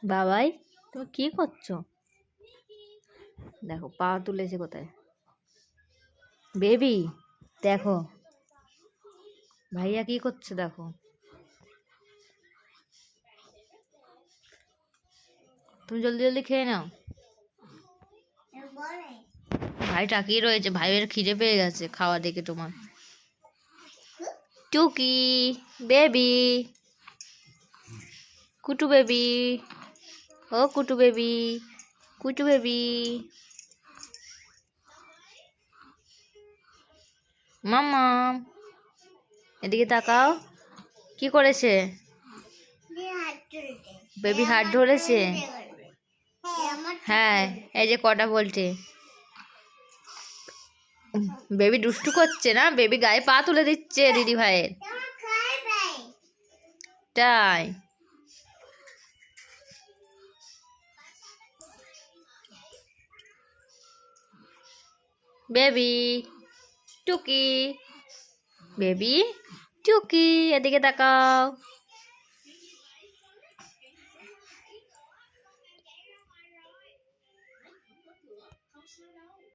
বাবাই তুমি কি করছো? দেখো পা তুলেছে কোথায় বেবি। দেখো ভাইয়া কি করছে দেখো। তুমি জলদি জলদি খেয়ে নাও। ভাই তাকিয়ে রয়েছে, ভাইয়ের খিদে পেয়ে গেছে খাওয়া দেখে তোমার। টুকি বেবি, কুটু বেবি, ও কুটু বেবি, কুটু বেবি, মাম্মা এদিকে তাকাও। কি করেছে বেবি? হাত ধরেছে। হ্যাঁ এই যে কটা বলছে। বেবি দুষ্টু করছে না, বেবি গায়ে পা তুলে দিচ্ছে দিদি ভাইয়ের। তাই বেবি টুকি, বেবি টুকি এদিকে তাকাও।